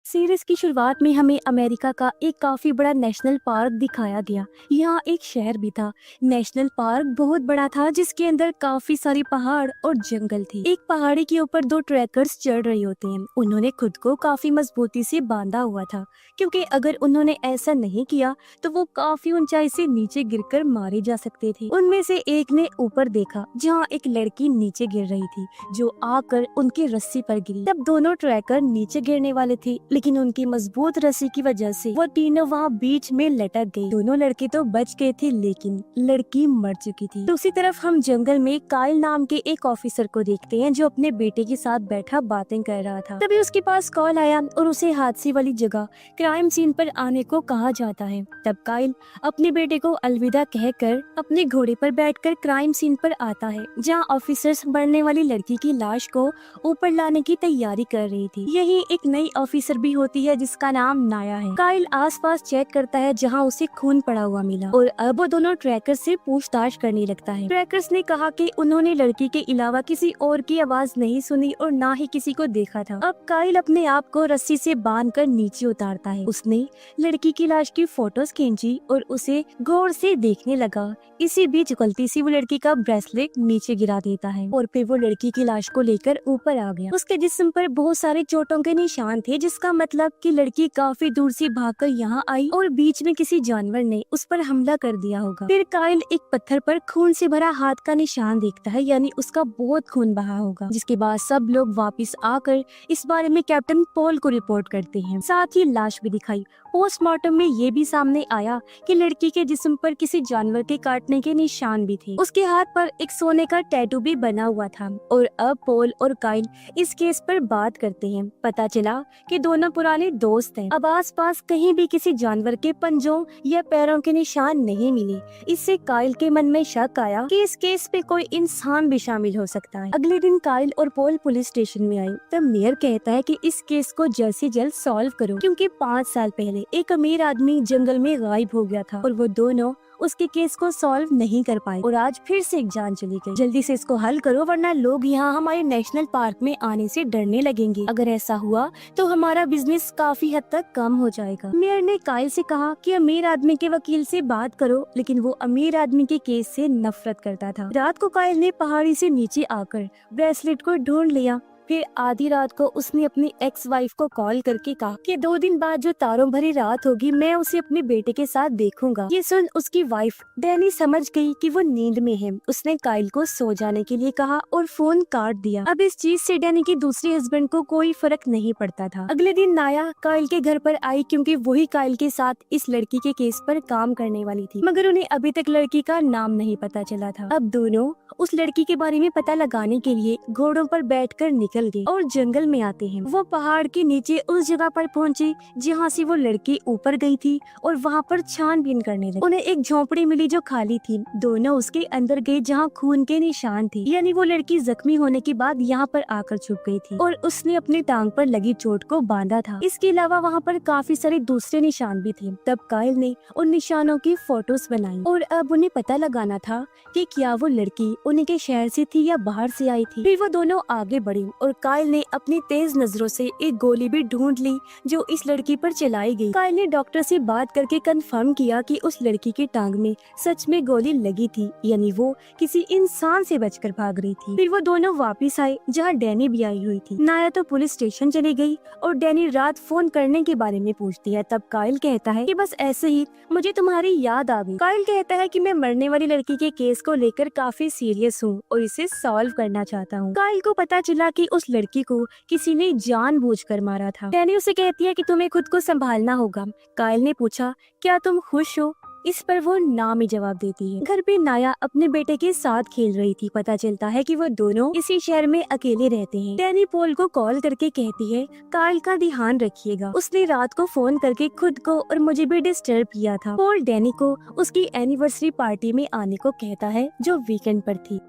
Series की शुरुआत में हमें अमेरिका का एक काफी बड़ा नेशनल पार्क दिखाया गया। यहाँ एक शहर भी था। नेशनल पार्क बहुत बड़ा था जिसके अंदर काफी सारी पहाड़ और जंगल थे। एक पहाड़ी के ऊपर दो ट्रैकर्स चढ़ रहे होते हैं। उन्होंने खुद को काफी मजबूती से बांधा हुआ था, क्योंकि अगर उन्होंने ऐसा नहीं किया तो वो काफी ऊंचाई से नीचे गिरकर मारे जा सकते थे। उनमें से एक ने ऊपर देखा जहाँ एक लड़की नीचे गिर रही थी, जो आकर उनकी रस्सी पर गिरी। तब दोनों ट्रैकर नीचे गिरने वाले थे, लेकिन उनकी मजबूत रस्सी की वजह से वो तीनों वहाँ बीच में लटक गए। दोनों लड़के तो बच गए थे, लेकिन लड़की मर चुकी थी। दूसरी तरफ हम जंगल में काइल नाम के एक ऑफिसर को देखते हैं, जो अपने बेटे के साथ बैठा बातें कर रहा था। तभी उसके पास कॉल आया और उसे हादसे वाली जगह क्राइम सीन पर आने को कहा जाता है। तब काइल अपने बेटे को अलविदा कहकर अपने घोड़े पर बैठकर क्राइम सीन पर आता है, जहाँ ऑफिसर्स मरने वाली लड़की की लाश को ऊपर लाने की तैयारी कर रही थी। यही एक नई ऑफिसर भी होती है जिसका नाम नाया है। काइल आसपास चेक करता है जहां उसे खून पड़ा हुआ मिला, और अब वो दोनों ट्रैकर से पूछताछ करने लगता है। ट्रैकर्स ने कहा कि उन्होंने लड़की के अलावा किसी और की आवाज नहीं सुनी और ना ही किसी को देखा था। अब काइल अपने आप को रस्सी से बांधकर नीचे उतारता है। उसने लड़की की लाश की फोटोज खींची और उसे गौर से देखने लगा। इसी बीच गलती से वो लड़की का ब्रेसलेट नीचे गिरा देता है और फिर वो लड़की की लाश को लेकर ऊपर आ गया। उसके जिस्म पर बहुत सारे चोटों के निशान थे, जिसका मतलब कि लड़की काफी दूर से भागकर यहाँ आई और बीच में किसी जानवर ने उस पर हमला कर दिया होगा। फिर काइल एक पत्थर पर खून से भरा हाथ का निशान देखता है, यानी उसका बहुत खून बहा होगा। जिसके बाद सब लोग वापिस आकर इस बारे में कैप्टन पॉल को रिपोर्ट करते हैं। साथ ही लाश भी दिखाई। पोस्टमार्टम में ये भी सामने आया कि लड़की के जिस्म पर किसी जानवर के काटने के निशान भी थे। उसके हाथ पर एक सोने का टैटू भी बना हुआ था। और अब पॉल और काइल इस केस पर बात करते हैं। पता चला कि दोनों पुराने दोस्त हैं। अब आसपास कहीं भी किसी जानवर के पंजों या पैरों के निशान नहीं मिले। इससे काइल के मन में शक आया कि इस केस पे कोई इंसान भी शामिल हो सकता है। अगले दिन काइल और पॉल पुलिस स्टेशन में आए। तब मेयर कहता है कि इस केस को जल्द से जल्द सॉल्व करो, क्योंकि 5 साल पहले एक अमीर आदमी जंगल में गायब हो गया था और वो दोनों उसके केस को सॉल्व नहीं कर पाए और आज फिर से एक जान चली गई। जल्दी से इसको हल करो, वरना लोग यहाँ हमारे नेशनल पार्क में आने से डरने लगेंगे। अगर ऐसा हुआ तो हमारा बिजनेस काफी हद तक कम हो जाएगा। मेयर ने काइल से कहा कि अमीर आदमी के वकील से बात करो, लेकिन वो अमीर आदमी के केस से नफरत करता था। रात को काइल ने पहाड़ी से नीचे आकर ब्रेसलेट को ढूंढ लिया। फिर आधी रात को उसने अपनी एक्स वाइफ को कॉल करके कहा कि 2 दिन बाद जो तारों भरी रात होगी, मैं उसे अपने बेटे के साथ देखूंगा। ये सुन उसकी वाइफ डैनी समझ गई कि वो नींद में है। उसने काइल को सो जाने के लिए कहा और फोन काट दिया। अब इस चीज से डैनी के दूसरे हस्बैंड को कोई फर्क नहीं पड़ता था। अगले दिन नाया काइल के घर पर आई, क्योंकि वही काइल के साथ इस लड़की के केस पर काम करने वाली थी, मगर उन्हें अभी तक लड़की का नाम नहीं पता चला था। अब दोनों उस लड़की के बारे में पता लगाने के लिए घोड़ों पर बैठकर निकल गए और जंगल में आते हैं। वो पहाड़ के नीचे उस जगह पर पहुंचे जहाँ से वो लड़की ऊपर गई थी और वहाँ पर छानबीन करने लगे। उन्हें एक झोपड़ी मिली जो खाली थी। दोनों उसके अंदर गए जहाँ खून के निशान थे, यानी वो लड़की जख्मी होने के बाद यहाँ पर आकर छुप गई थी और उसने अपनी टांग पर लगी चोट को बांधा था। इसके अलावा वहाँ पर काफी सारे दूसरे निशान भी थे। तब काइल ने उन निशानों की फोटोज बनाई और अब उन्हें पता लगाना था कि क्या वो लड़की उनके शहर से थी या बाहर से आई थी। फिर वो दोनों आगे बढ़े और काइल ने अपनी तेज नजरों से एक गोली भी ढूंढ ली जो इस लड़की पर चलाई गई। काइल ने डॉक्टर से बात करके कंफर्म किया कि उस लड़की की टांग में सच में गोली लगी थी, यानी वो किसी इंसान से बचकर भाग रही थी। फिर वो दोनों वापस आए जहाँ डैनी भी आई हुई थी। नाया तो पुलिस स्टेशन चली गई और डैनी रात फोन करने के बारे में पूछती है। तब काइल कहता है कि बस ऐसे ही मुझे तुम्हारी याद आ गई। काइल कहता है कि मैं मरने वाली लड़की के केस को लेकर काफी सीरियस हूँ और इसे सॉल्व करना चाहता हूँ। काइल को पता चला कि उस लड़की को किसी ने जानबूझकर मारा था। डैनी उसे कहती है कि तुम्हें खुद को संभालना होगा। काइल ने पूछा, क्या तुम खुश हो? इस पर वो ना में जवाब देती है। घर पे नाया अपने बेटे के साथ खेल रही थी। पता चलता है कि वो दोनों इसी शहर में अकेले रहते हैं। डैनी पॉल को कॉल करके कहती है, काइल का ध्यान रखिएगा। उसने रात को फोन करके खुद को और मुझे भी डिस्टर्ब किया था। पॉल डैनी को उसकी एनिवर्सरी पार्टी में आने को कहता है जो वीकेंड पर थी।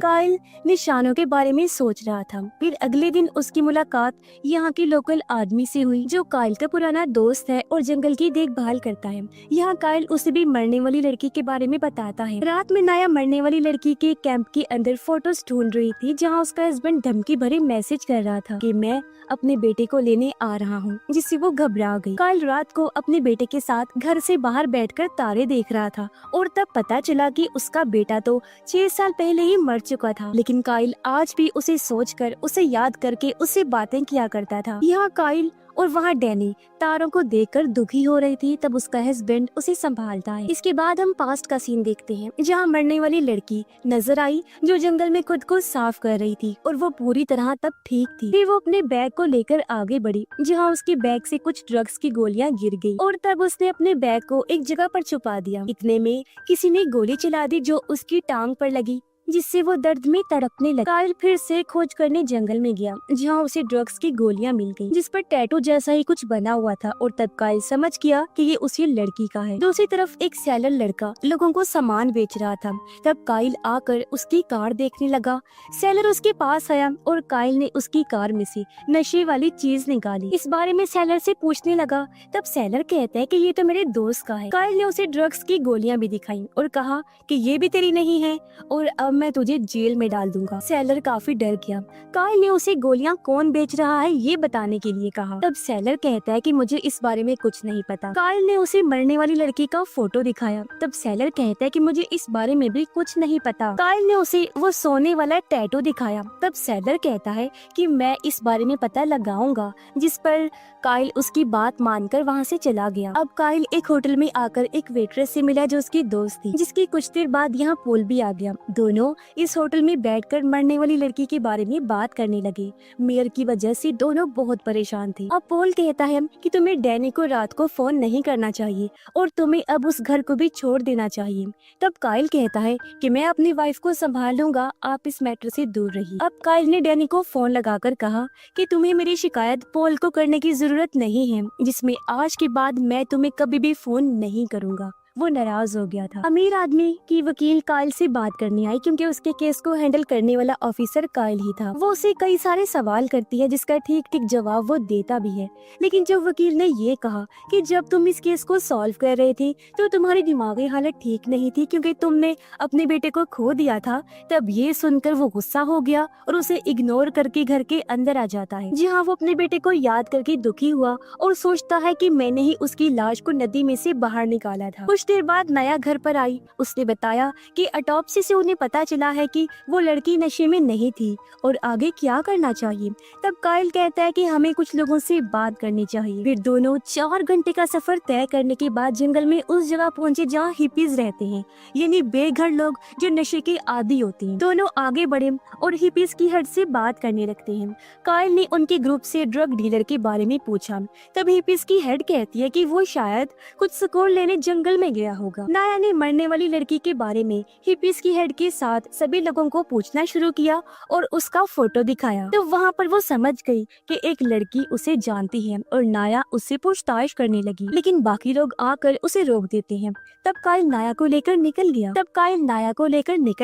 काइल निशानों के बारे में सोच रहा था। फिर अगले दिन उसकी मुलाकात यहाँ के लोकल आदमी से हुई जो काइल का पुराना दोस्त है और जंगल की देखभाल करता है। यहाँ काइल उसे भी मरने वाली लड़की के बारे में बताता है। रात में नाया मरने वाली लड़की के कैंप के अंदर फोटोज ढूंढ रही थी जहाँ उसका हस्बैंड धमकी भरे मैसेज कर रहा था कि मैं अपने बेटे को लेने आ रहा हूँ, जिससे वो घबरा गई। काइल रात को अपने बेटे के साथ घर से बाहर बैठकर तारे देख रहा था और तब पता चला कि उसका बेटा तो 6 साल पहले ही मर चुका था। लेकिन काइल आज भी उसे सोचकर, उसे याद करके उससे बातें किया करता था। यहाँ काइल और वहाँ डैनी तारों को देखकर दुखी हो रही थी। तब उसका हस्बैंड उसे संभालता है। इसके बाद हम पास्ट का सीन देखते हैं जहाँ मरने वाली लड़की नजर आई जो जंगल में खुद को साफ कर रही थी और वो पूरी तरह तब ठीक थी। फिर वो अपने बैग को लेकर आगे बढ़ी जहाँ उसके बैग से कुछ ड्रग्स की गोलियां गिर गई और तब उसने अपने बैग को एक जगह पर छुपा दिया। इतने में किसी ने गोली चला दी जो उसकी टांग पर लगी, जिससे वो दर्द में तड़पने लगा। काइल फिर से खोज करने जंगल में गया जहाँ उसे ड्रग्स की गोलियां मिल गईं, जिस पर टैटू जैसा ही कुछ बना हुआ था और तब काइल समझ गया कि ये उसी लड़की का है। दूसरी तरफ एक सेलर लड़का लोगों को सामान बेच रहा था। तब काइल आकर उसकी कार देखने लगा। सेलर उसके पास आया और काइल ने उसकी कार में से नशे वाली चीज निकाली। इस बारे में सेलर से पूछने लगा। तब सेलर कहता है कि ये तो मेरे दोस्त का है। काइल ने उसे ड्रग्स की गोलियां भी दिखाई और कहा कि ये भी तेरी नहीं है और अब मैं तुझे जेल में डाल दूंगा। सेलर काफी डर गया। काइल ने उसे गोलियां कौन बेच रहा है ये बताने के लिए कहा। तब सेलर कहता है कि मुझे इस बारे में कुछ नहीं पता। काइल ने उसे मरने वाली लड़की का फोटो दिखाया। तब सेलर कहता है कि मुझे इस बारे में भी कुछ नहीं पता। काइल ने उसे वो सोने वाला टैटू दिखाया। तब सेलर कहता है कि मैं इस बारे में पता लगाऊंगा, जिस पर काइल उसकी बात मानकर वहाँ से चला गया। अब काइल एक होटल में आकर एक वेट्रेस से मिला जो उसकी दोस्त थी, जिसकी कुछ देर बाद यहाँ पोल भी आ गया। दोनों इस होटल में बैठकर मरने वाली लड़की के बारे में बात करने लगे। मेयर की वजह से दोनों बहुत परेशान थे। अब पोल कहता है कि तुम्हें डैनी को रात को फोन नहीं करना चाहिए और तुम्हें अब उस घर को भी छोड़ देना चाहिए। तब काइल कहता है कि मैं अपनी वाइफ को संभाल लूंगा, आप इस मैटर से दूर रहिए। अब काइल ने डैनी को फोन लगाकर कहा कि तुम्हें मेरी शिकायत पोल को करने की जरूरत नहीं है, जिसमें आज के बाद मैं तुम्हें कभी भी फोन नहीं करूंगा। वो नाराज हो गया था। अमीर आदमी की वकील काइल से बात करने आई क्योंकि उसके केस को हैंडल करने वाला ऑफिसर काइल ही था। वो उसे कई सारे सवाल करती है जिसका ठीक ठीक जवाब वो देता भी है। लेकिन जब वकील ने ये कहा कि जब तुम इस केस को सॉल्व कर रहे थे तो तुम्हारी दिमागी हालत ठीक नहीं थी क्योंकि तुमने अपने बेटे को खो दिया था, तब ये सुनकर वो गुस्सा हो गया और उसे इग्नोर करके घर के अंदर आ जाता है, जहाँ वो अपने बेटे को याद करके दुखी हुआ और सोचता है कि मैंने ही उसकी लाश को नदी में से बाहर निकाला था। कुछ देर बाद नया घर पर आई। उसने बताया कि ऑटोप्सी से उन्हें पता चला है कि वो लड़की नशे में नहीं थी और आगे क्या करना चाहिए। तब काइल कहता है कि हमें कुछ लोगों से बात करनी चाहिए। फिर दोनों 4 घंटे का सफर तय करने के बाद जंगल में उस जगह पहुंचे जहाँ हिपीज रहते हैं, यानी बेघर लोग जो नशे के आदी होते हैं। दोनों आगे बढ़े और हिपीज की हट से बात करने लगते हैं। काइल ने उनके ग्रुप से ड्रग डीलर के बारे में पूछा। तब हिपीज की हेड कहती है कि वो शायद कुछ सुकून लेने जंगल में गया होगा। नाया ने मरने वाली लड़की के बारे में हिपीज की हेड के साथ सभी लोगों को पूछना शुरू किया और उसका फोटो दिखाया। तो वहाँ पर वो समझ गई कि एक लड़की उसे जानती है और नाया उससे पूछताछ करने लगी, लेकिन बाकी लोग आकर उसे रोक देते हैं। तब काइल नाया को लेकर निकल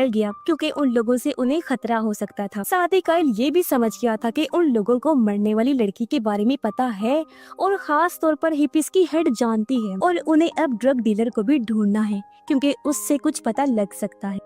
गया क्योंकि उन लोगों से उन्हें खतरा हो सकता था। साथ ही काइल ये भी समझ गया था कि उन लोगों को मरने वाली लड़की के बारे में पता है और खास तौर पर हिपीज की हेड जानती है और उन्हें अब ड्रग डीलर को भी ढूंढना है क्योंकि उससे कुछ पता लग सकता है।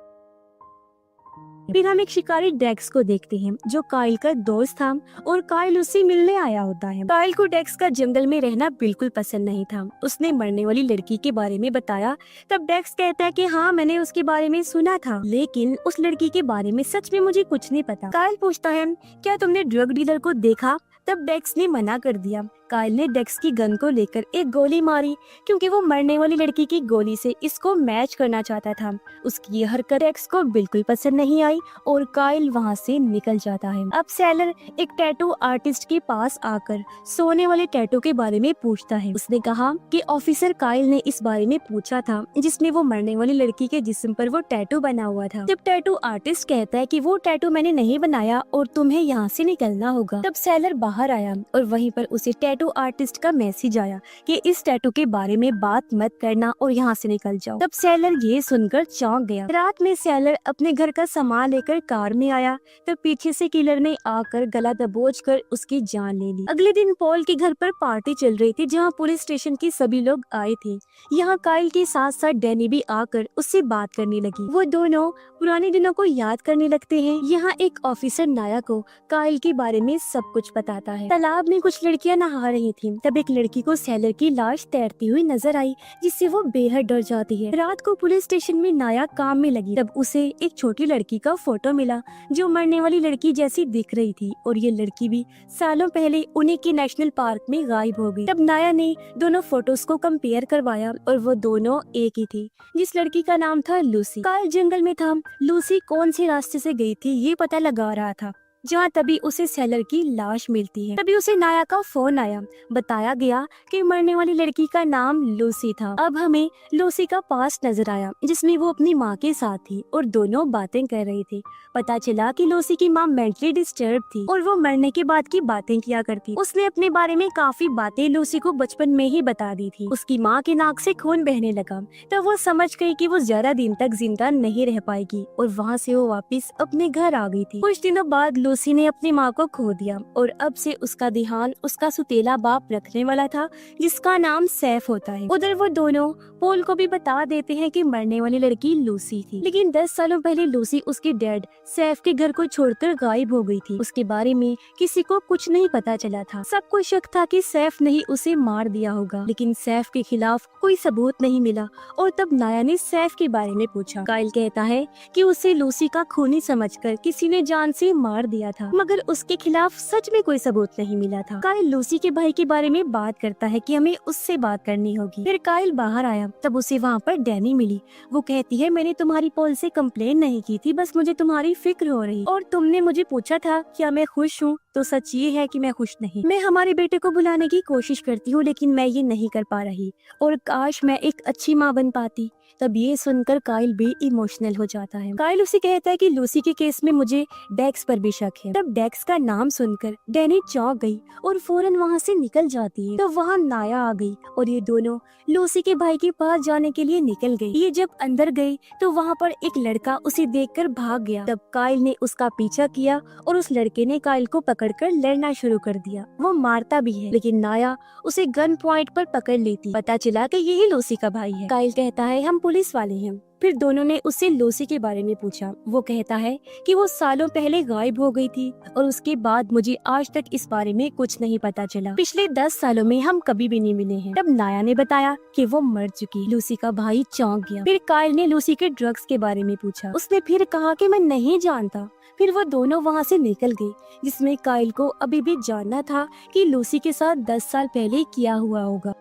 फिर हम एक शिकारी डेक्स को देखते हैं जो काइल का दोस्त था और काइल उससे मिलने आया होता है। काइल को डेक्स का जंगल में रहना बिल्कुल पसंद नहीं था। उसने मरने वाली लड़की के बारे में बताया। तब डेक्स कहता है कि हाँ, मैंने उसके बारे में सुना था, लेकिन उस लड़की के बारे में सच में मुझे कुछ नहीं पता। काइल पूछता है क्या तुमने ड्रग डीलर को देखा? तब डेक्स ने मना कर दिया। काइल ने डेक्स की गन को लेकर एक गोली मारी क्योंकि वो मरने वाली लड़की की गोली से इसको मैच करना चाहता था। उसकी यह हरकत डेक्स को बिल्कुल पसंद नहीं आई और काइल वहाँ से निकल जाता है। अब सेलर एक टैटू आर्टिस्ट के पास आकर सोने वाले टैटू के बारे में पूछता है। उसने कहा कि ऑफिसर काइल ने इस बारे में पूछा था जिसमें वो मरने वाली लड़की के जिस्म पर वो टैटू बना हुआ था। जब टैटू आर्टिस्ट कहता है कि वो टैटू मैंने नहीं बनाया और तुम्हें यहाँ से निकलना होगा। तब सेलर बाहर आया और वहीं पर उसे टैटू आर्टिस्ट का मैसेज आया कि इस टैटू के बारे में बात मत करना और यहाँ से निकल जाओ। तब सेलर ये सुनकर चौंक गया। रात में सेलर अपने घर का सामान लेकर कार में आया, तब पीछे से किलर ने आकर गला दबोच कर उसकी जान ले ली। अगले दिन पॉल के घर पर पार्टी चल रही थी जहाँ पुलिस स्टेशन के सभी लोग आए थे। यहाँ काइल के साथ साथ डैनी भी आकर उससे बात करने लगी। वो दोनों पुराने दिनों को याद करने लगते हैं। यहाँ एक ऑफिसर नाया को काइल के बारे में सब कुछ बताता है। तालाब में कुछ लड़कियां नहा रही थीं। तब एक लड़की को सेलर की लाश तैरती हुई नजर आई, जिससे वो बेहद डर जाती है। रात को पुलिस स्टेशन में नाया काम में लगी, तब उसे एक छोटी लड़की का फोटो मिला जो मरने वाली लड़की जैसी दिख रही थी, और ये लड़की भी सालों पहले उन्हीं के नेशनल पार्क में गायब हो गई। तब नाया ने दोनों फोटोज को कंपेयर करवाया और वो दोनों एक ही थी। जिस लड़की का नाम था लूसी। काइल जंगल में था। लूसी कौन से रास्ते से गई थी ये पता लगा रहा था, जहाँ तभी उसे सेलर की लाश मिलती है। तभी उसे नाया का फोन आया। बताया गया कि मरने वाली लड़की का नाम लूसी था। अब हमें लूसी का पास्ट नजर आया, जिसमें वो अपनी माँ के साथ थी और दोनों बातें कर रही थी। पता चला कि लूसी की माँ मेंटली डिस्टर्ब थी और वो मरने के बाद की बातें किया करती। उसने अपने बारे में काफी बातें लूसी को बचपन में ही बता दी थी। उसकी माँ के नाक से खून बहने लगा, तब वो समझ गई कि वो ज्यादा दिन तक जिंदा नहीं रह पाएगी और वहाँ से वो वापस अपने घर आ गई थी। कुछ दिनों बाद लूसी ने अपनी माँ को खो दिया और अब से उसका ध्यान उसका सुतेला बाप रखने वाला था, जिसका नाम सैफ होता है। उधर वो दोनों पोल को भी बता देते हैं कि मरने वाली लड़की लूसी थी, लेकिन 10 सालों पहले लूसी उसके डैड सैफ के घर को छोड़कर गायब हो गई थी। उसके बारे में किसी को कुछ नहीं पता चला था। सबको शक था कि सैफ ने ही उसे मार दिया होगा, लेकिन सैफ के खिलाफ कोई सबूत नहीं मिला। और तब नाया ने सैफ के बारे में पूछा। काइल कहता है कि उसे लूसी का खूनी समझकर किसी ने जान से मार दिया था, मगर उसके खिलाफ सच में कोई सबूत नहीं मिला था। काइल लूसी के भाई के बारे में बात करता है कि हमें उससे बात करनी होगी। फिर काइल बाहर आया, तब उसे वहाँ पर डैनी मिली। वो कहती है, मैंने तुम्हारी पॉल से कंप्लेन नहीं की थी, बस मुझे तुम्हारी फिक्र हो रही, और तुमने मुझे पूछा था क्या मैं खुश हूँ, तो सच ये है कि मैं खुश नहीं। मैं हमारे बेटे को बुलाने की कोशिश करती हूँ, लेकिन मैं ये नहीं कर पा रही, और काश मैं एक अच्छी माँ बन पाती। तब ये सुनकर काइल भी इमोशनल हो जाता है। काइल उसे कहता है कि लूसी के केस में मुझे डेक्स पर भी शक है। तब डेक्स का नाम सुनकर डैनी चौंक गई और फौरन वहाँ से निकल जाती है। तब वहाँ नाया आ गई और ये दोनों लूसी के भाई के पास जाने के लिए निकल गई। ये जब अंदर गई तो वहाँ पर एक लड़का उसे देखकर भाग गया। तब काइल ने उसका पीछा किया और उस लड़के ने काइल को पकड़कर लड़ना शुरू कर दिया। वो मारता भी है, लेकिन नाया उसे गन पॉइंट पर पकड़ लेती। पता चला कि यही लूसी का भाई है। काइल कहता है, हम पुलिस वाले हैं। फिर दोनों ने उससे लूसी के बारे में पूछा। वो कहता है कि वो सालों पहले गायब हो गई थी और उसके बाद मुझे आज तक इस बारे में कुछ नहीं पता चला। पिछले 10 सालों में हम कभी भी नहीं मिले हैं। तब नाया ने बताया कि वो मर चुकी। लूसी का भाई चौंक गया। फिर काइल ने लूसी के ड्रग्स के बारे में पूछा। उसने फिर कहा कि मैं नहीं जानता। फिर वो दोनों वहाँ से निकल गए, जिसमें काइल को अभी भी जानना था कि लूसी के साथ 10 साल पहले किया हुआ होगा।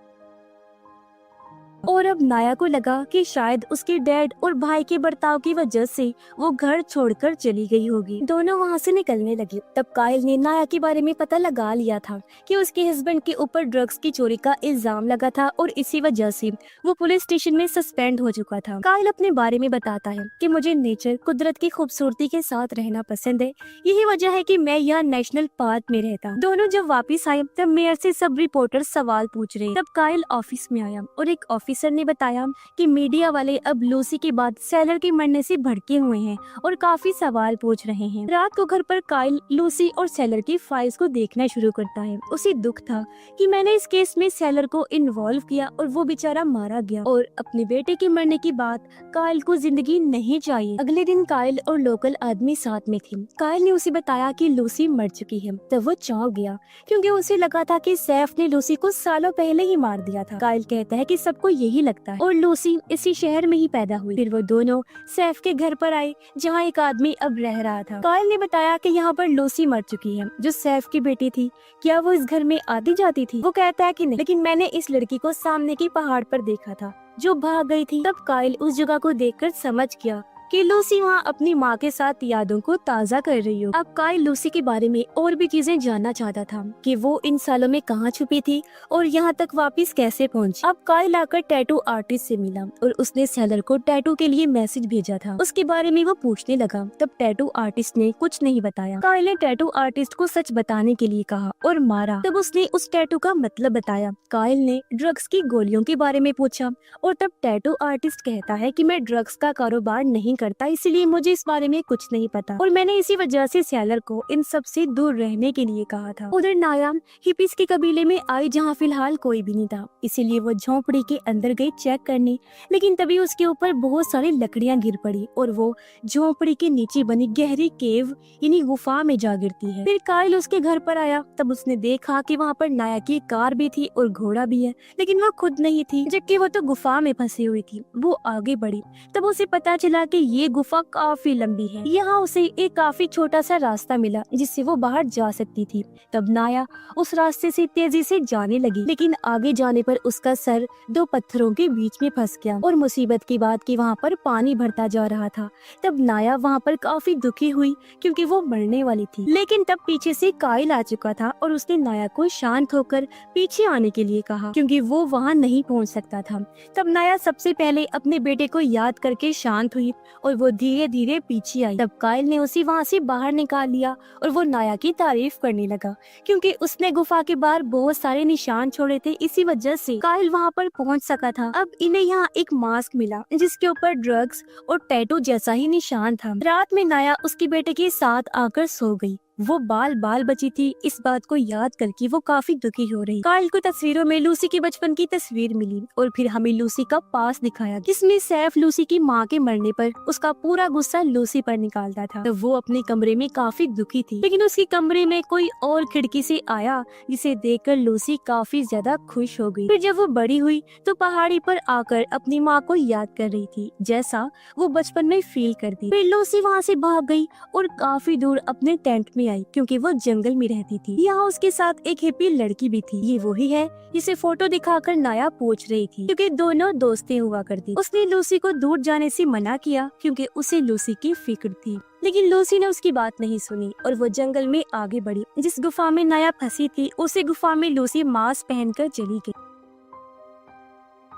और अब नाया को लगा कि शायद उसके डैड और भाई के बर्ताव की वजह से वो घर छोड़कर चली गई होगी। दोनों वहाँ से निकलने लगे। तब काइल ने नाया के बारे में पता लगा लिया था कि उसके हस्बैंड के ऊपर ड्रग्स की चोरी का इल्जाम लगा था और इसी वजह से वो पुलिस स्टेशन में सस्पेंड हो चुका था। काइल अपने बारे में बताता है कि मुझे नेचर, कुदरत की खूबसूरती के साथ रहना पसंद है। यही वजह है कि मैं यहाँ नेशनल पार्क में रहता हूँ। दोनों जब वापिस आए तब मेयर से सब रिपोर्टर सवाल पूछ रहे। तब काइल ऑफिस में आया और एक ऑफिसर ने बताया कि मीडिया वाले अब लूसी के बाद सेलर के मरने से भड़के हुए हैं और काफी सवाल पूछ रहे हैं। रात को घर पर काइल लूसी और सेलर की फाइल्स को देखना शुरू करता है। उसे दुख था कि मैंने इस केस में सेलर को इन्वॉल्व किया और वो बेचारा मारा गया, और अपने बेटे के मरने की बात काइल को जिंदगी नहीं चाहिए। अगले दिन काइल और लोकल आदमी साथ में थे। काइल ने उसे बताया कि लूसी मर चुकी है। तब वो चौंक गया क्योंकि उसे लगा था कि सैफ ने लूसी को सालों पहले ही मार दिया था। काइल कहता है कि सबको यही लगता है और लूसी इसी शहर में ही पैदा हुई। फिर वो दोनों सैफ के घर पर आए जहाँ एक आदमी अब रह रहा था। काइल ने बताया कि यहाँ पर लूसी मर चुकी है जो सैफ की बेटी थी। क्या वो इस घर में आती जाती थी? वो कहता है कि नहीं, लेकिन मैंने इस लड़की को सामने की पहाड़ पर देखा था जो भाग गई थी। तब काइल उस जगह को देखकर समझ गया कि लूसी वहाँ अपनी माँ के साथ यादों को ताज़ा कर रही हो। अब काइल लूसी के बारे में और भी चीजें जानना चाहता था कि वो इन सालों में कहाँ छुपी थी और यहाँ तक वापस कैसे पहुँची। अब काइल आकर टैटू आर्टिस्ट से मिला और उसने सेलर को टैटू के लिए मैसेज भेजा था। उसके बारे में वो पूछने लगा, तब टैटू आर्टिस्ट ने कुछ नहीं बताया। काइल ने टैटू आर्टिस्ट को सच बताने के लिए कहा और मारा। तब उसने उस टैटू का मतलब बताया। काइल ने ड्रग्स की गोलियों के बारे में पूछा और तब टैटू आर्टिस्ट कहता है कि मैं ड्रग्स का कारोबार नहीं करता, इसलिए मुझे इस बारे में कुछ नहीं पता और मैंने इसी वजह से सेलर को इन सब से दूर रहने के लिए कहा था। उधर नाया हिप्पीज के कबीले में आई जहाँ फिलहाल कोई भी नहीं था, इसीलिए वो झोंपड़ी के अंदर गई चेक करने, लेकिन तभी उसके ऊपर बहुत सारी लकड़ियाँ गिर पड़ी और वो झोंपड़ी के नीचे बनी गहरी केव यानी गुफा में जा गिरती है। फिर काइल उसके घर पर आया, तब उसने देखा कि वहाँ पर नाया की कार भी थी और घोड़ा भी है, लेकिन वो खुद नहीं थी, जबकि वो तो गुफा में फंसी हुई थी। वो आगे बढ़ी, तब उसे पता चला कि ये गुफा काफी लंबी है। यहाँ उसे एक काफी छोटा सा रास्ता मिला जिससे वो बाहर जा सकती थी। तब नाया उस रास्ते से तेजी से जाने लगी, लेकिन आगे जाने पर उसका सर दो पत्थरों के बीच में फंस गया और मुसीबत की बात कि वहाँ पर पानी भरता जा रहा था। तब नाया वहाँ पर काफी दुखी हुई क्योंकि वो मरने वाली थी, लेकिन तब पीछे से काइल आ चुका था और उसने नाया को शांत होकर पीछे आने के लिए कहा क्योंकि वो वहाँ नहीं पहुँच सकता था। तब नाया सबसे पहले अपने बेटे को याद करके शांत हुई और वो धीरे धीरे पीछे आई। तब काइल ने उसे वहाँ से बाहर निकाल लिया और वो नाया की तारीफ करने लगा क्योंकि उसने गुफा के बाहर बहुत सारे निशान छोड़े थे, इसी वजह से काइल वहाँ पर पहुँच सका था। अब इन्हें यहाँ एक मास्क मिला जिसके ऊपर ड्रग्स और टैटू जैसा ही निशान था। रात में नाया उसके बेटे के साथ आकर सो गई। वो बाल बाल बची थी। इस बात को याद करके वो काफी दुखी हो रही। काइल को तस्वीरों में लूसी की बचपन की तस्वीर मिली और फिर हमें लूसी का पास दिखाया जिसमें सैफ लूसी की माँ के मरने पर उसका पूरा गुस्सा लूसी पर निकालता था। तो वो अपने कमरे में काफी दुखी थी, लेकिन उसके कमरे में कोई और खिड़की से आया जिसे देखकर लूसी काफी ज्यादा खुश हो गई। फिर जब वो बड़ी हुई तो पहाड़ी पर आकर अपनी माँ को याद कर रही थी जैसा वो बचपन में फील करती। फिर लूसी वहाँ से भाग गई और काफी दूर अपने टेंट में आई क्योंकि वो जंगल में रहती थी। यहाँ उसके साथ एक हिप्पी लड़की भी थी। ये वही है जिसे फोटो दिखाकर नाया पूछ रही थी क्योंकि दोनों दोस्तें हुआ करती। उसने लूसी को दूर जाने से मना किया क्योंकि उसे लूसी की फिक्र थी, लेकिन लूसी ने उसकी बात नहीं सुनी और वो जंगल में आगे बढ़ी। जिस गुफा में नाया फंसी थी उसी गुफा में लूसी मास्क पहनकर चली गई।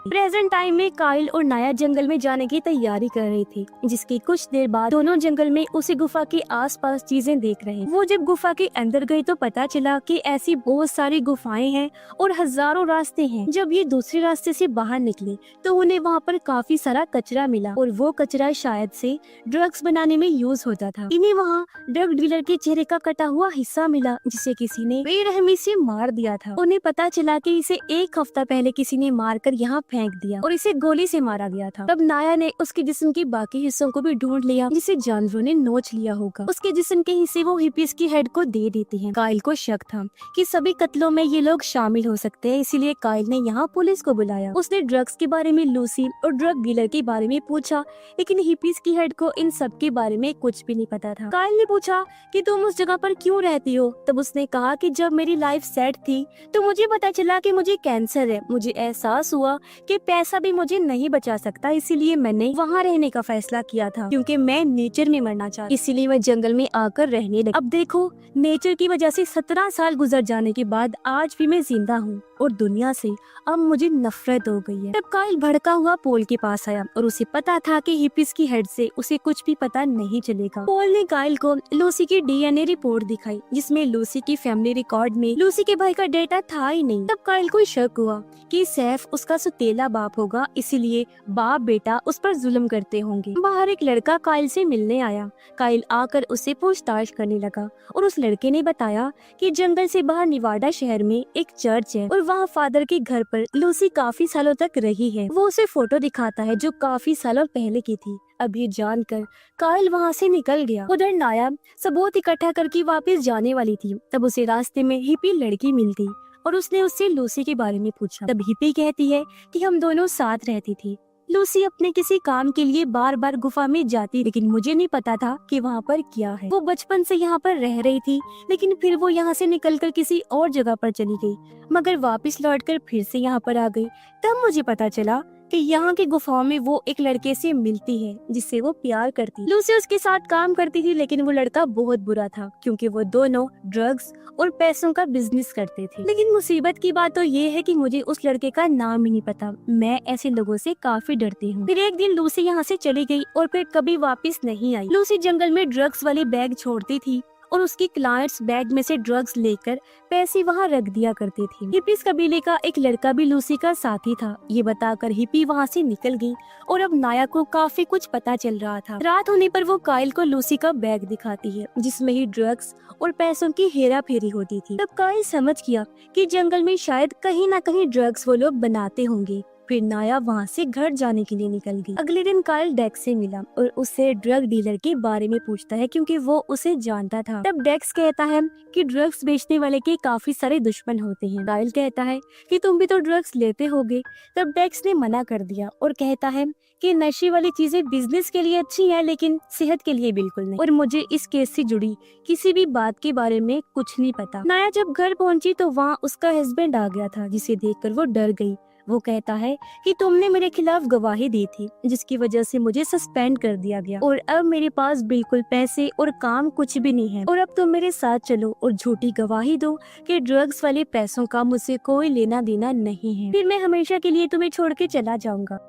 प्रेजेंट टाइम में काइल और नाया जंगल में जाने की तैयारी कर रही थी, जिसकी कुछ देर बाद दोनों जंगल में उसी गुफा के आसपास चीजें देख रहे। वो जब गुफा के अंदर गई तो पता चला कि ऐसी बहुत सारी गुफाएं हैं और हजारों रास्ते हैं। जब ये दूसरे रास्ते से बाहर निकले तो उन्हें वहाँ पर काफी सारा कचरा मिला और वो कचरा शायद से ड्रग्स बनाने में यूज होता था। इन्हें वहाँ ड्रग डीलर के चेहरे का कटा हुआ हिस्सा मिला जिसे किसी ने बेरहमी से मार दिया था। उन्हें पता चला कि इसे एक हफ्ता पहले किसी ने मारकर यहाँ फेंक दिया और इसे गोली से मारा गया था। तब नाया ने उसके जिस्म के बाकी हिस्सों को भी ढूंढ लिया जिसे जानवरों ने नोच लिया होगा। उसके जिस्म के हिस्से वो हिप्पीज की हेड को दे देती हैं। काइल को शक था कि सभी कत्लों में ये लोग शामिल हो सकते हैं, इसीलिए काइल ने यहाँ पुलिस को बुलाया। उसने ड्रग्स के बारे में लूसी और ड्रग डीलर के बारे में पूछा, लेकिन हिप्पीज की हेड को इन सब के बारे में कुछ भी नहीं पता था। काइल ने पूछा कि तुम उस जगह पर क्यों रहती हो? तब उसने कहा कि जब मेरी लाइफ सेट थी तो मुझे पता चला कि मुझे कैंसर है। मुझे एहसास हुआ कि पैसा भी मुझे नहीं बचा सकता, इसीलिए मैंने वहाँ रहने का फैसला किया था क्योंकि मैं नेचर में मरना चाहती, इसीलिए मैं जंगल में आकर रहने लगी। अब देखो, नेचर की वजह से 17 साल गुजर जाने के बाद आज भी मैं जिंदा हूँ और दुनिया से अब मुझे नफरत हो गई है। तब काइल भड़का हुआ पोल के पास आया और उसे पता था कि हिप्पीज की हेड से उसे कुछ भी पता नहीं चलेगा। पोल ने काइल को लूसी की डीएनए रिपोर्ट दिखाई जिसमें लूसी की फैमिली रिकॉर्ड में लूसी के भाई का डेटा था ही नहीं। तब काइल को शक हुआ कि सैफ उसका सुतेला बाप होगा, इसीलिए बाप बेटा उस पर जुल्म करते होंगे। बाहर एक लड़का काइल से मिलने आया। काइल आकर उससे पूछताछ करने लगा और उस लड़के ने बताया कि जंगल से बाहर निवाडा शहर में एक चर्च है और वहाँ फादर के घर पर लूसी काफी सालों तक रही है। वो उसे फोटो दिखाता है जो काफी सालों पहले की थी। अब ये जानकर काइल वहाँ से निकल गया। उधर नाया सबूत इकट्ठा करके वापस जाने वाली थी। तब उसे रास्ते में हिप्पी लड़की मिलती और उसने उससे लूसी के बारे में पूछा। तब हिप्पी कहती है कि हम दोनों साथ रहती थी। लूसी अपने किसी काम के लिए बार बार गुफा में जाती, लेकिन मुझे नहीं पता था कि वहाँ पर क्या है। वो बचपन से यहाँ पर रह रही थी, लेकिन फिर वो यहाँ से निकलकर किसी और जगह पर चली गई, मगर वापस लौटकर फिर से यहाँ पर आ गई। तब मुझे पता चला कि यहाँ की गुफाओं में वो एक लड़के से मिलती है जिससे वो प्यार करती। लूसी उसके साथ काम करती थी, लेकिन वो लड़का बहुत बुरा था क्योंकि वो दोनों ड्रग्स और पैसों का बिजनेस करते थे। लेकिन मुसीबत की बात तो ये है कि मुझे उस लड़के का नाम ही नहीं पता। मैं ऐसे लोगों से काफी डरती हूँ। फिर एक दिन लूसी यहाँ से चली गई और फिर कभी वापस नहीं आई। लूसी जंगल में ड्रग्स वाले बैग छोड़ती थी और उसकी क्लाइंट्स बैग में से ड्रग्स लेकर पैसे वहाँ रख दिया करते थे। हिप्पीज कबीले का एक लड़का भी लूसी का साथी था। ये बताकर हिप्पी वहाँ से निकल गई और अब नाया को काफी कुछ पता चल रहा था। रात होने पर वो काइल को लूसी का बैग दिखाती है जिसमें ही ड्रग्स और पैसों की हेरा फेरी होती थी। तब काइल समझ गया कि जंगल में शायद कहीं न कहीं ड्रग्स वो लोग बनाते होंगे। फिर नाया वहाँ से घर जाने के लिए निकल गई। अगले दिन काइल डेक्स से मिला और उससे ड्रग डीलर के बारे में पूछता है क्योंकि वो उसे जानता था। तब डेक्स कहता है कि ड्रग्स बेचने वाले के काफी सारे दुश्मन होते हैं। काइल कहता है कि तुम भी तो ड्रग्स लेते होगे। तब डेक्स ने मना कर दिया और कहता है कि नशे वाली चीजें बिजनेस के लिए अच्छी है लेकिन सेहत के लिए बिल्कुल नहीं, और मुझे इस केस से जुड़ी किसी भी बात के बारे में कुछ नहीं पता। नाया जब घर पहुंची तो वहाँ उसका हस्बैंड आ गया था जिसे देखकर वो डर गई। वो कहता है कि तुमने मेरे खिलाफ गवाही दी थी जिसकी वजह से मुझे सस्पेंड कर दिया गया और अब मेरे पास बिल्कुल पैसे और काम कुछ भी नहीं है, और अब तुम मेरे साथ चलो और झूठी गवाही दो कि ड्रग्स वाले पैसों का मुझसे कोई लेना देना नहीं है, फिर मैं हमेशा के लिए तुम्हें छोड़ के चला जाऊंगा।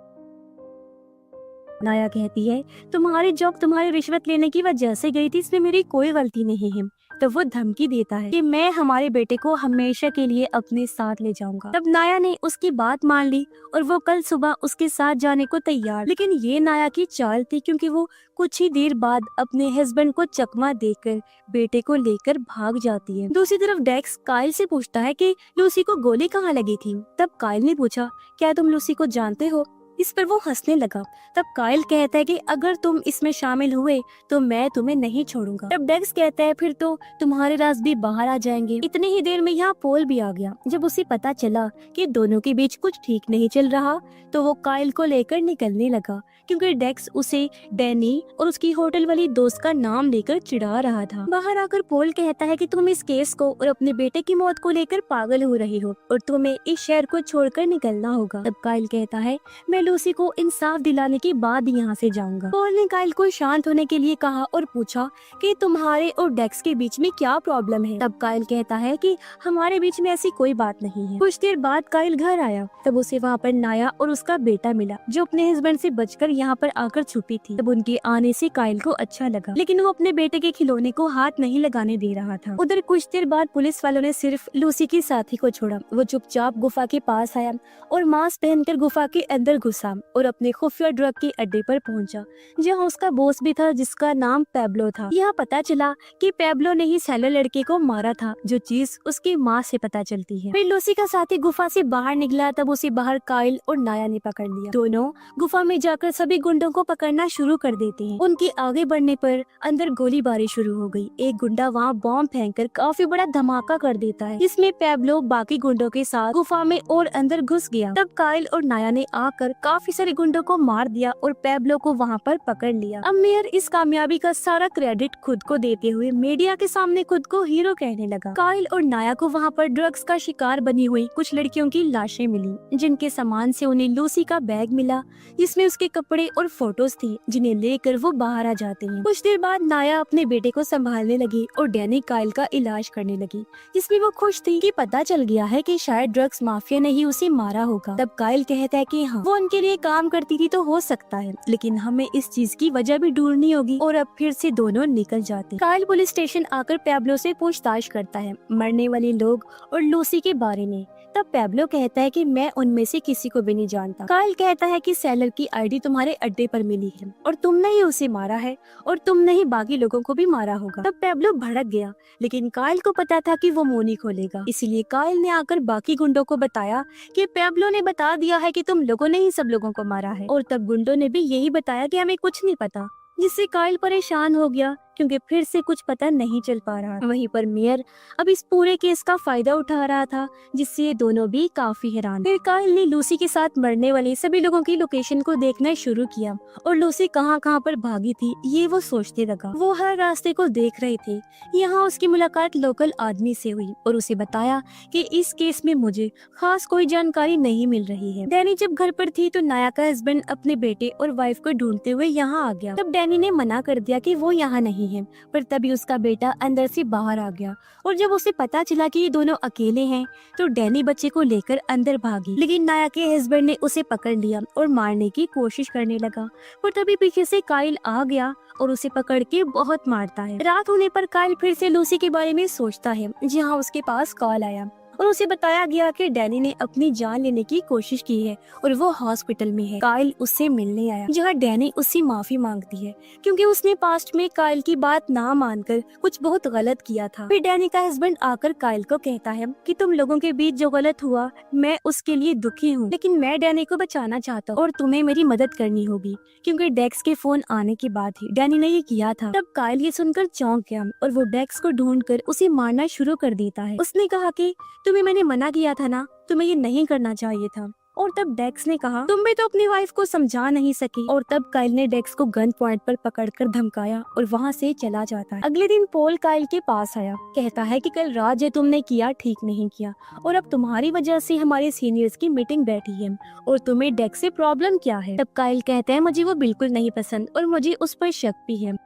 नाया कहती है तुम्हारी जॉब तुम्हारी रिश्वत लेने की वजह से गई थी, इसमें मेरी कोई गलती नहीं है। तब वो धमकी देता है कि मैं हमारे बेटे को हमेशा के लिए अपने साथ ले जाऊंगा। तब नाया ने उसकी बात मान ली और वो कल सुबह उसके साथ जाने को तैयार। लेकिन ये नाया की चाल थी क्योंकि वो कुछ ही देर बाद अपने हस्बैंड को चकमा देकर बेटे को लेकर भाग जाती है। दूसरी तरफ डेक्स काइल से पूछता है कि लूसी को गोली कहाँ लगी थी। तब काइल ने पूछा क्या तुम लूसी को जानते हो। इस पर वो हंसने लगा। तब काइल कहता है कि अगर तुम इसमें शामिल हुए तो मैं तुम्हें नहीं छोड़ूंगा। तब डेक्स कहता है फिर तो तुम्हारे राज भी बाहर आ जाएंगे। इतनी ही देर में यहाँ पोल भी आ गया। जब उसे पता चला कि दोनों के बीच कुछ ठीक नहीं चल रहा तो वो काइल को लेकर निकलने लगा क्योंकि डेक्स उसे डैनी और उसकी होटल वाली दोस्त का नाम लेकर चिढ़ा रहा था। बाहर आकर पोल कहता है कि तुम इस केस को और अपने बेटे की मौत को लेकर पागल हो रही हो और तुम्हें इस शहर को छोड़कर निकलना होगा। तब काइल कहता है मैं लूसी को इंसाफ दिलाने के बाद यहाँ से जाऊंगा। पॉल ने काइल को शांत होने के लिए कहा और पूछा कि तुम्हारे और डेक्स के बीच में क्या प्रॉब्लम है। तब काइल कहता है कि हमारे बीच में ऐसी कोई बात नहीं है। कुछ देर बाद काइल घर आया। तब उसे वहाँ पर नाया और उसका बेटा मिला जो अपने हस्बैंड से बचकर यहाँ पर आकर छुपी थी। तब उनके आने से काइल को अच्छा लगा, लेकिन वो अपने बेटे के खिलौने को हाथ नहीं लगाने दे रहा था। उधर कुछ देर बाद पुलिस वालों ने सिर्फ लूसी के साथी को छोड़ा। वो चुपचाप गुफा के पास आया और मास्क पहनकर गुफा के अंदर घुसा और अपने खुफिया ड्रग के अड्डे पर पहुंचा जहां उसका बॉस भी था जिसका नाम पैब्लो था। यह पता चला कि पैब्लो ने ही सैलर लड़के को मारा था, जो चीज उसकी माँ से पता चलती है। फिर लूसी का साथी गुफा से बाहर निकला। तब उसे बाहर काइल और नाया ने पकड़ लिया। दोनों गुफा में जाकर सभी गुंडों को पकड़ना शुरू कर देते हैं। उनके आगे बढ़ने पर अंदर गोलीबारी शुरू हो गई। एक गुंडा वहाँ बॉम्ब फेंककर काफी बड़ा धमाका कर देता है जिसमें पैब्लो बाकी गुंडों के साथ गुफा में और अंदर घुस गया। तब काइल और नाया ने आकर काफी सारे गुंडों को मार दिया और पैब्लो को वहाँ पर पकड़ लिया। अब मेयर इस कामयाबी का सारा क्रेडिट खुद को देते हुए मीडिया के सामने खुद को हीरो कहने लगा। काइल और नाया को वहाँ पर ड्रग्स का शिकार बनी हुई कुछ लड़कियों की लाशें मिली जिनके सामान से उन्हें लूसी का बैग मिला जिसमें उसके कपड़े और फोटोज थी जिन्हें लेकर वो बाहर आ जाते हैं। कुछ देर बाद नाया अपने बेटे को संभालने लगी और डैनी काइल का इलाज करने लगी जिसमें वो खुश थी कि पता चल गया है कि शायद ड्रग्स माफिया ने ही उसे मारा होगा। तब काइल कहता है कि हाँ वो उनके लिए काम करती थी तो हो सकता है, लेकिन हमें इस चीज की वजह भी ढूंढनी होगी। और अब फिर से दोनों निकल जाते। काइल पुलिस स्टेशन आकर पैब्लो से पूछताछ करता है मरने वाले लोग और लूसी के बारे में। तब पैब्लो कहता है कि मैं उनमें से किसी को भी नहीं जानता। काइल कहता है कि सेलर की आईडी तुम्हारे अड्डे पर मिली है और तुमने ही उसे मारा है और तुमने ही बाकी लोगों को भी मारा होगा। तब पैब्लो भड़क गया, लेकिन काइल को पता था कि वो मुंह नहीं खोलेगा, इसलिए काइल ने आकर बाकी गुंडों को बताया कि पैब्लो ने बता दिया है कि तुम लोगों ने ही सब लोगों को मारा है। और तब गुंडों ने भी यही बताया कि हमें कुछ नहीं पता, जिससे काइल परेशान हो गया क्योंकि फिर से कुछ पता नहीं चल पा रहा। वहीं पर मेयर अब इस पूरे केस का फायदा उठा रहा था, जिससे ये दोनों भी काफी हैरान। फिर काइल ने लूसी के साथ मरने वाले सभी लोगों की लोकेशन को देखना शुरू किया और लूसी कहाँ कहाँ पर भागी थी ये वो सोचते लगा। वो हर रास्ते को देख रहे थे। यहाँ उसकी मुलाकात लोकल आदमी से हुई और उसे बताया कि इस केस में मुझे खास कोई जानकारी नहीं मिल रही है। डैनी जब घर पर थी तो नाया का हस्बैंड अपने बेटे और वाइफ को ढूंढते हुए यहाँ आ गया। तब डैनी ने मना कर दिया कि वो यहाँ नहीं है, पर तभी उसका बेटा अंदर से बाहर आ गया और जब उसे पता चला कि ये दोनों अकेले हैं तो डैनी बच्चे को लेकर अंदर भागी। लेकिन नाया के हस्बैंड ने उसे पकड़ लिया और मारने की कोशिश करने लगा, पर तभी पीछे से काइल आ गया और उसे पकड़ के बहुत मारता है। रात होने पर काइल फिर से लूसी के बारे में सोचता है, जहाँ उसके पास कॉल आया और उसे बताया गया कि डैनी ने अपनी जान लेने की कोशिश की है और वो हॉस्पिटल में है। काइल उससे मिलने आया, जहाँ डैनी उससे माफी मांगती है क्योंकि उसने पास्ट में काइल की बात ना मानकर कुछ बहुत गलत किया था। फिर डैनी का हस्बैंड आकर काइल को कहता है कि तुम लोगों के बीच जो गलत हुआ मैं उसके लिए दुखी हूँ, लेकिन मैं डैनी को बचाना चाहता हूँ और तुम्हें मेरी मदद करनी होगी क्योंकि डेक्स के फोन आने के बाद ही डैनी ने ये किया था। तब काइल ये सुनकर चौंक गया और वो डेक्स को ढूंढकर उसे मारना शुरू कर देता है। उसने कहा कि तुम्हें मैंने मना किया था ना, तुम्हें ये नहीं करना चाहिए था। और तब डेक्स ने कहा तुम भी तो अपनी वाइफ को समझा नहीं सकी। और तब काइल ने डेक्स को गन पॉइंट पर पकड़कर धमकाया और वहाँ से चला जाता है। अगले दिन पॉल काइल के पास आया, कहता है कि कल रात जो तुमने किया ठीक नहीं किया और अब तुम्हारी वजह से हमारे सीनियर्स की मीटिंग बैठी है और तुम्हें डेक्स से प्रॉब्लम क्या है। तब काइल कहता है मुझे वो बिल्कुल नहीं पसंद और मुझे उस पर शक भी है।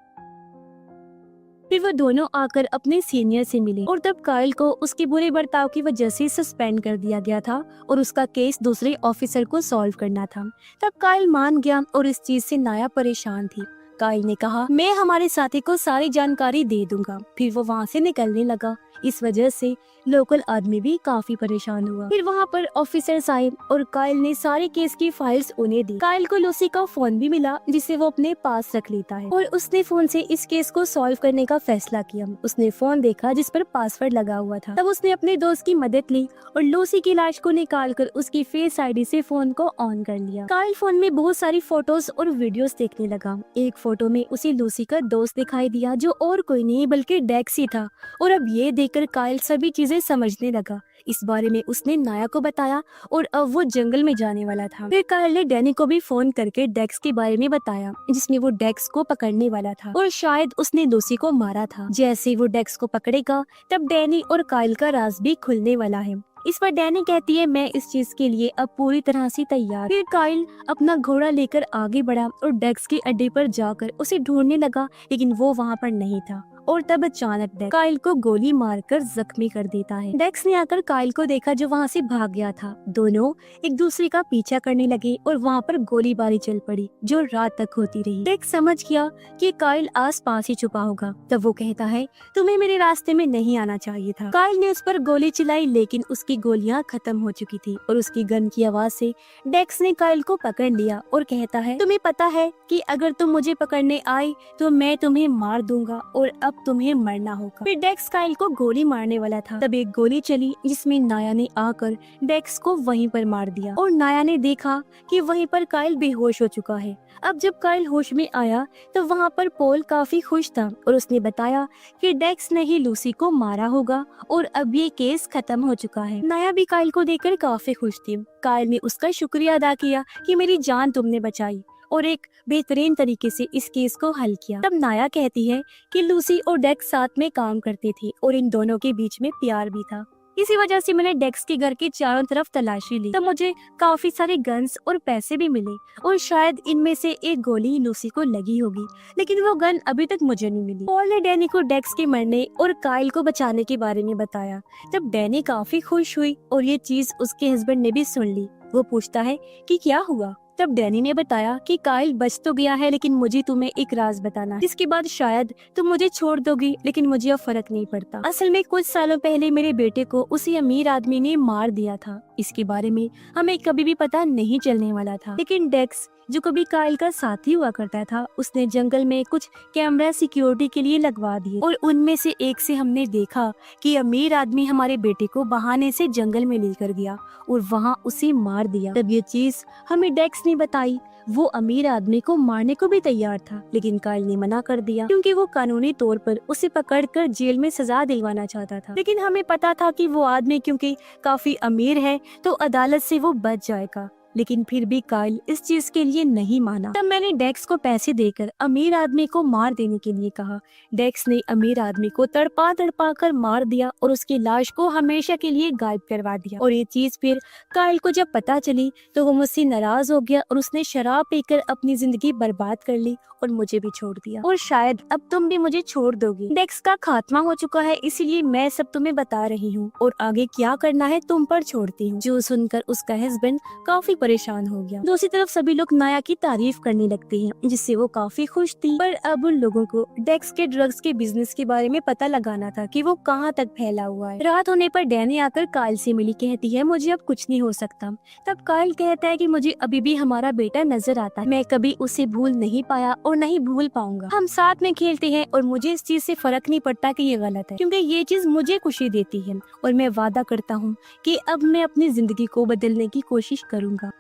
फिर वो दोनों आकर अपने सीनियर से मिले और तब काइल को उसके बुरे बर्ताव की वजह से सस्पेंड कर दिया गया था और उसका केस दूसरे ऑफिसर को सॉल्व करना था। तब काइल मान गया और इस चीज से नाया परेशान थी। काइल ने कहा मैं हमारे साथी को सारी जानकारी दे दूंगा। फिर वो वहाँ से निकलने लगा। इस वजह से लोकल आदमी भी काफी परेशान हुआ। फिर वहाँ पर ऑफिसर्स आए और काइल ने सारे केस की फाइल्स उन्हें दी। काइल को लूसी का फोन भी मिला जिसे वो अपने पास रख लेता है और उसने फोन से इस केस को सॉल्व करने का फैसला किया। उसने फोन देखा जिस पर पासवर्ड लगा हुआ था। तब उसने अपने दोस्त की मदद ली और लूसी की लाश को निकालकर उसकी फेस आईडी से फोन को ऑन कर लिया। काइल फोन में बहुत सारी फोटोज और वीडियोस देखने लगा। एक फोटो में उसे लूसी का दोस्त दिखाई दिया जो और कोई नहीं बल्कि डेक्स ही था और अब ये देखकर काइल सभी चीजें समझने लगा। इस बारे में उसने नाया को बताया और अब वो जंगल में जाने वाला था। फिर काइल ने डैनी को भी फोन करके डेक्स के बारे में बताया जिसमें वो डेक्स को पकड़ने वाला था और शायद उसने लूसी को मारा था। जैसे ही वो डेक्स को पकड़ेगा तब डैनी और काइल का राज भी खुलने वाला है। इस पर डैनी कहती है मैं इस चीज के लिए अब पूरी तरह से तैयार। फिर काइल अपना घोड़ा लेकर आगे बढ़ा और डेक्स के अड्डे पर जाकर उसे ढूंढने लगा, लेकिन वो वहाँ पर नहीं था। और तब अचानक डेक्स काइल को गोली मारकर जख्मी कर देता है। डेक्स ने आकर काइल को देखा जो वहाँ से भाग गया था। दोनों एक दूसरे का पीछा करने लगे और वहाँ पर गोलीबारी चल पड़ी जो रात तक होती रही। डेक्स समझ गया कि काइल आस पास ही छुपा होगा। तब वो कहता है तुम्हें मेरे रास्ते में नहीं आना चाहिए था। काइल ने उस पर गोली चलाई लेकिन उसकी गोलियां खत्म हो चुकी थी और उसकी गन की आवाज से डेक्स ने काइल को पकड़ लिया और कहता है तुम्हें पता है कि अगर तुम मुझे पकड़ने आए तो मैं तुम्हें मार दूंगा और अब तुम्हें मरना होगा। फिर डेक्स काइल को गोली मारने वाला था तब एक गोली चली जिसमें नाया ने आकर डेक्स को वहीं पर मार दिया और नाया ने देखा कि वहीं पर काइल बेहोश हो चुका है। अब जब काइल होश में आया तो वहाँ पर पॉल काफी खुश था और उसने बताया कि डेक्स ने ही लूसी को मारा होगा और अब ये केस खत्म हो चुका है। नाया भी काइल को देखकर काफी खुश थी। काइल ने उसका शुक्रिया अदा किया कि मेरी जान तुमने बचाई और एक बेहतरीन तरीके से इस केस को हल किया। तब नाया कहती है कि लूसी और डेक्स साथ में काम करते थे और इन दोनों के बीच में प्यार भी था। इसी वजह से मैंने डेक्स के घर के चारों तरफ तलाशी ली। तब मुझे काफी सारे गन्स और पैसे भी मिले और शायद इनमें से एक गोली लूसी को लगी होगी, लेकिन वो गन अभी तक मुझे नहीं मिली। पॉल ने डैनी को डेक्स के मरने और काइल को बचाने के बारे में बताया। तब डैनी काफी खुश हुई और ये चीज उसके हस्बैंड ने भी सुन ली। वो पूछता है कि क्या हुआ। तब डैनी ने बताया कि काइल बच तो गया है लेकिन मुझे तुम्हें एक राज बताना है, जिसके बाद शायद तुम मुझे छोड़ दोगी, लेकिन मुझे अब फर्क नहीं पड़ता। असल में कुछ सालों पहले मेरे बेटे को उसी अमीर आदमी ने मार दिया था इसके बारे में हमें कभी भी पता नहीं चलने वाला था। लेकिन डेक्स, जो कभी काइल का साथी हुआ करता था, उसने जंगल में कुछ कैमरा सिक्योरिटी के लिए लगवा दिए और उनमें से एक से हमने देखा कि अमीर आदमी हमारे बेटे को बहाने से जंगल में लेकर गया और वहाँ उसे मार दिया। तब ये चीज हमें डेक्स ने बताई। वो अमीर आदमी को मारने को भी तैयार था, लेकिन काइल ने मना कर दिया क्योंकि वो कानूनी तौर पर उसे पकड़कर जेल में सजा दिलवाना चाहता था। लेकिन हमें पता था कि वो आदमी क्योंकि काफी अमीर है तो अदालत से वो बच जाएगा। लेकिन फिर भी काइल इस चीज के लिए नहीं माना। तब मैंने डेक्स को पैसे देकर अमीर आदमी को मार देने के लिए कहा। डेक्स ने अमीर आदमी को तड़पा तड़पा कर मार दिया और उसकी लाश को हमेशा के लिए गायब करवा दिया। और ये चीज फिर काइल को जब पता चली तो वो मुझसे नाराज हो गया और उसने शराब पीकर अपनी जिंदगी बर्बाद कर ली और मुझे भी छोड़ दिया। और शायद अब तुम भी मुझे छोड़ दोगी। डेक्स का खात्मा हो चुका है, इसीलिए मैं सब तुम्हें बता रही हूँ और आगे क्या करना है तुम पर छोड़ती हूँ। जो सुनकर उसका हस्बैंड काफी परेशान हो गया। दूसरी तरफ सभी लोग नाया की तारीफ करने लगते हैं, जिससे वो काफी खुश थी। पर अब उन लोगों को डेक्स के ड्रग्स के बिजनेस के बारे में पता लगाना था कि वो कहाँ तक फैला हुआ है। रात होने पर डैनी आकर काइल से मिली, कहती है मुझे अब कुछ नहीं हो सकता। तब काइल कहता है कि मुझे अभी भी हमारा बेटा नजर आता है, मैं कभी उसे भूल नहीं पाया और नहीं भूल पाऊंगा। हम साथ में खेलते हैं और मुझे इस चीज से फर्क नहीं पड़ता कि ये गलत है, क्योंकि ये चीज मुझे खुशी देती है और मैं वादा करता हूँ कि अब मैं अपनी जिंदगी को बदलने की कोशिश करूंगा।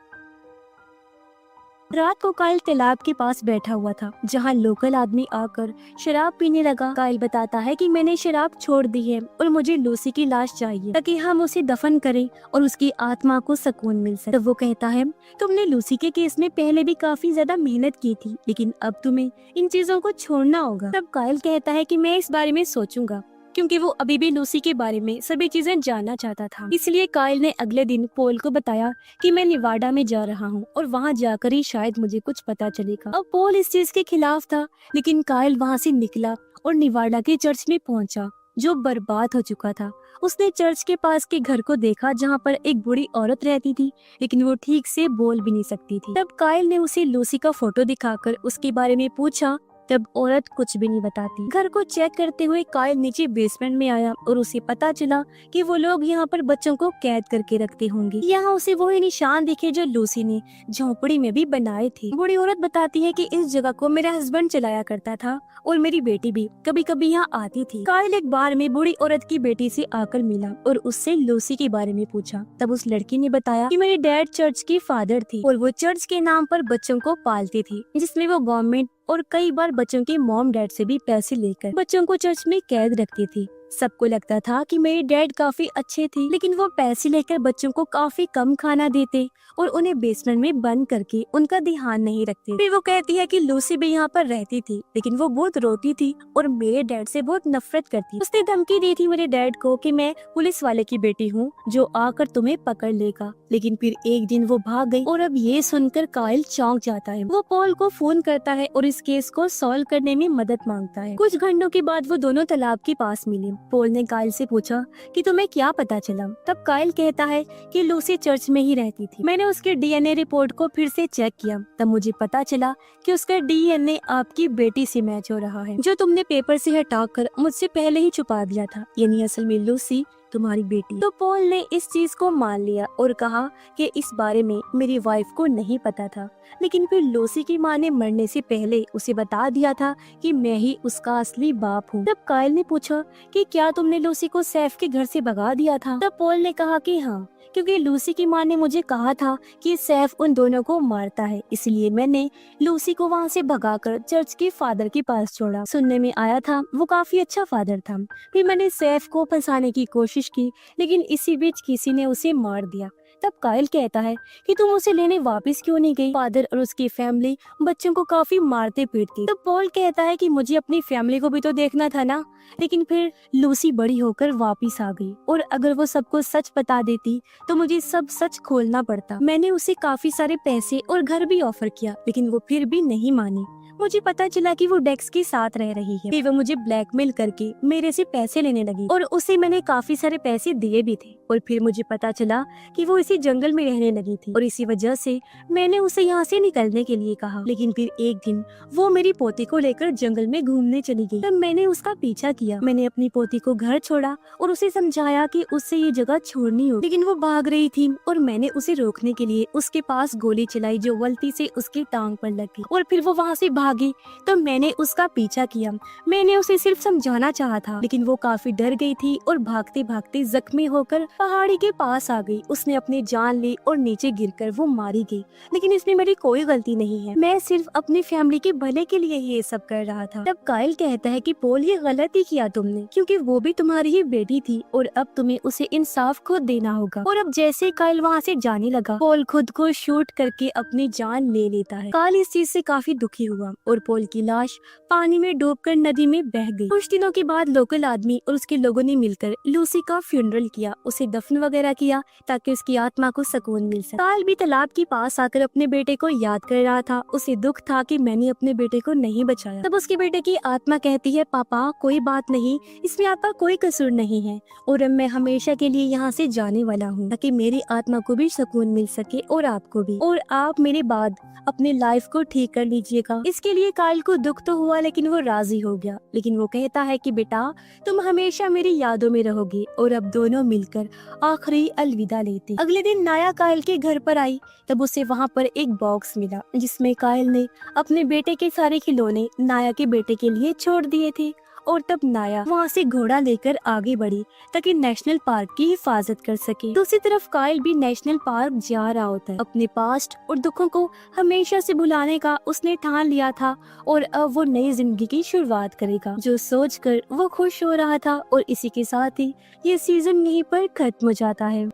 रात को काइल तालाब के पास बैठा हुआ था, जहाँ लोकल आदमी आकर शराब पीने लगा। काइल बताता है कि मैंने शराब छोड़ दी है और मुझे लूसी की लाश चाहिए ताकि हम उसे दफन करें और उसकी आत्मा को सुकून मिल सके। तब वो कहता है तुमने लूसी के केस में पहले भी काफी ज्यादा मेहनत की थी, लेकिन अब तुम्हें इन चीजों को छोड़ना होगा। तब काइल कहता है कि मैं इस बारे में सोचूंगा, क्योंकि वो अभी भी लूसी के बारे में सभी चीजें जानना चाहता था। इसलिए काइल ने अगले दिन पॉल को बताया कि मैं निवाडा में जा रहा हूँ और वहाँ जाकर ही शायद मुझे कुछ पता चलेगा। अब पॉल इस चीज के खिलाफ था, लेकिन काइल वहाँ से निकला और निवाडा के चर्च में पहुँचा, जो बर्बाद हो चुका था। उसने चर्च के पास के घर को देखा, जहाँ पर एक बूढ़ी औरत रहती थी, लेकिन वो ठीक से बोल भी नहीं सकती थी। तब काइल ने उसे लूसी का फोटो दिखाकर उसके बारे में पूछा। तब औरत कुछ भी नहीं बताती। घर को चेक करते हुए काइल नीचे बेसमेंट में आया और उसे पता चला कि वो लोग यहाँ पर बच्चों को कैद करके रखते होंगे। यहाँ उसे वही निशान दिखे जो लूसी ने झोपड़ी में भी बनाए थे। बूढ़ी औरत बताती है कि इस जगह को मेरा हस्बैंड चलाया करता था और मेरी बेटी भी कभी कभी यहाँ आती थी। काइल एक बार में बूढ़ी औरत की बेटी से आकर मिला और उससे लूसी के बारे में पूछा। तब उस लड़की ने बताया कि मेरे डैड चर्च की फादर थी और वो चर्च के नाम पर बच्चों को पालती थी, जिसमें वो गवर्नमेंट और कई बार बच्चों के मॉम डैड से भी पैसे लेकर बच्चों को चर्च में कैद रखती थी। सबको लगता था कि मेरे डैड काफी अच्छे थे, लेकिन वो पैसे लेकर बच्चों को काफी कम खाना देते और उन्हें बेसमेंट में बंद करके उनका ध्यान नहीं रखते। फिर वो कहती है कि लूसी भी यहाँ पर रहती थी, लेकिन वो बहुत रोती थी और मेरे डैड से बहुत नफरत करती। उसने धमकी दी थी मेरे डैड को कि मैं पुलिस वाले की बेटी हूँ जो आकर तुम्हें पकड़ लेगा, लेकिन फिर एक दिन वो भाग गई। और अब ये सुनकर काइल चौंक जाता है। वो पॉल को फोन करता है और इस केस को सॉल्व करने में मदद मांगता है। कुछ घंटों के बाद वो दोनों तालाब के पास मिले। पॉल ने काइल से पूछा कि तुम्हें क्या पता चला। तब काइल कहता है कि लूसी चर्च में ही रहती थी। मैंने उसके डीएनए रिपोर्ट को फिर से चेक किया, तब मुझे पता चला कि उसका डीएनए आपकी बेटी से मैच हो रहा है, जो तुमने पेपर से हटाकर मुझसे पहले ही छुपा दिया था, यानी असल में लूसी तुम्हारी बेटी। तो पॉल ने इस चीज को मान लिया और कहा कि इस बारे में मेरी वाइफ को नहीं पता था, लेकिन फिर लूसी की माँ ने मरने से पहले उसे बता दिया था कि मैं ही उसका असली बाप हूँ। तब काइल ने पूछा कि क्या तुमने लूसी को सैफ के घर से भगा दिया था। तब पॉल ने कहा कि हाँ, क्योंकि लूसी की माँ ने मुझे कहा था कि सैफ उन दोनों को मारता है, इसलिए मैंने लूसी को वहाँ से भगाकर चर्च के फादर के पास छोड़ा। सुनने में आया था वो काफी अच्छा फादर था। फिर मैंने सैफ को फंसाने की कोशिश की, लेकिन इसी बीच किसी ने उसे मार दिया। तब काइल कहता है कि तुम उसे लेने वापस क्यों नहीं गई। फादर और उसकी फैमिली बच्चों को काफी मारते पीटती। तब पॉल कहता है कि मुझे अपनी फैमिली को भी तो देखना था ना। लेकिन फिर लूसी बड़ी होकर वापस आ गई और अगर वो सबको सच बता देती तो मुझे सब सच खोलना पड़ता। मैंने उसे काफी सारे पैसे और घर भी ऑफर किया, लेकिन वो फिर भी नहीं मानी। मुझे पता चला कि वो डेक्स के साथ रह रही है। फिर वो मुझे ब्लैकमेल करके मेरे से पैसे लेने लगी और उसे मैंने काफी सारे पैसे दिए भी थे। और फिर मुझे पता चला कि वो इसी जंगल में रहने लगी थी और इसी वजह से मैंने उसे यहाँ से निकलने के लिए कहा। लेकिन फिर एक दिन वो मेरी पोती को लेकर जंगल में घूमने चली गई। तब मैंने उसका पीछा किया। मैंने अपनी पोती को घर छोड़ा और उसे समझाया कि उससे ये जगह छोड़नी हो, लेकिन वो भाग रही थी और मैंने उसे रोकने के लिए उसके पास गोली चलाई जो गलती से उसकी टांग पर लग गई और फिर वो वहाँ से भागी। तो मैंने उसका पीछा किया। मैंने उसे सिर्फ समझाना चाहा था, लेकिन वो काफी डर गई थी और भागते भागते जख्मी होकर पहाड़ी के पास आ गई। उसने अपनी जान ली और नीचे गिरकर वो मारी गई, लेकिन इसमें मेरी कोई गलती नहीं है। मैं सिर्फ अपनी फैमिली के भले के लिए ये सब कर रहा था। तब काइल कहता है कि पोल ये गलत ही किया तुमने, क्योंकि वो भी तुम्हारी ही बेटी थी और अब तुम्हें उसे इंसाफ खुद देना होगा। और अब जैसे काइल वहाँ से जाने लगा, पोल खुद को शूट करके अपनी जान ले लेता है। काइल इस चीज से काफी दुखी हुआ और पोल की लाश पानी में डूबकर नदी में बह गई। कुछ दिनों के बाद लोकल आदमी और उसके लोगों ने मिलकर लूसी का फ्यूनरल किया, उसे दफन वगैरह किया ताकि उसकी आत्मा को सुकून मिल सके। काइल भी तालाब के पास आकर अपने बेटे को याद कर रहा था। उसे दुख था कि मैंने अपने बेटे को नहीं बचाया। तब उसके बेटे की आत्मा कहती है, पापा कोई बात नहीं, इसमें आपका कोई कसूर नहीं है और अब मैं हमेशा के लिए यहाँ से जाने वाला हूँ ताकि मेरी आत्मा को भी सुकून मिल सके और आपको भी, और आप मेरे बाद अपनी लाइफ को ठीक कर लीजिएगा। इसके लिए काइल को दुख तो हुआ, लेकिन वो राजी हो गया। लेकिन वो कहता है कि बेटा तुम हमेशा मेरी यादों में रहोगे, और अब दोनों मिलकर आखिरी अलविदा लेते। अगले दिन नाया काइल के घर पर आई। तब उसे वहाँ पर एक बॉक्स मिला जिसमें काइल ने अपने बेटे के सारे खिलौने नाया के बेटे के लिए छोड़ दिए थे। और तब नाया वहाँ से घोड़ा लेकर आगे बढ़ी ताकि नेशनल पार्क की हिफाजत कर सके। दूसरी तरफ काइल भी नेशनल पार्क जा रहा होता है। अपने पास्ट और दुखों को हमेशा से भुलाने का उसने ठान लिया था और अब वो नई जिंदगी की शुरुआत करेगा, जो सोचकर वो खुश हो रहा था। और इसी के साथ ही ये सीजन यहीं पर खत्म हो जाता है।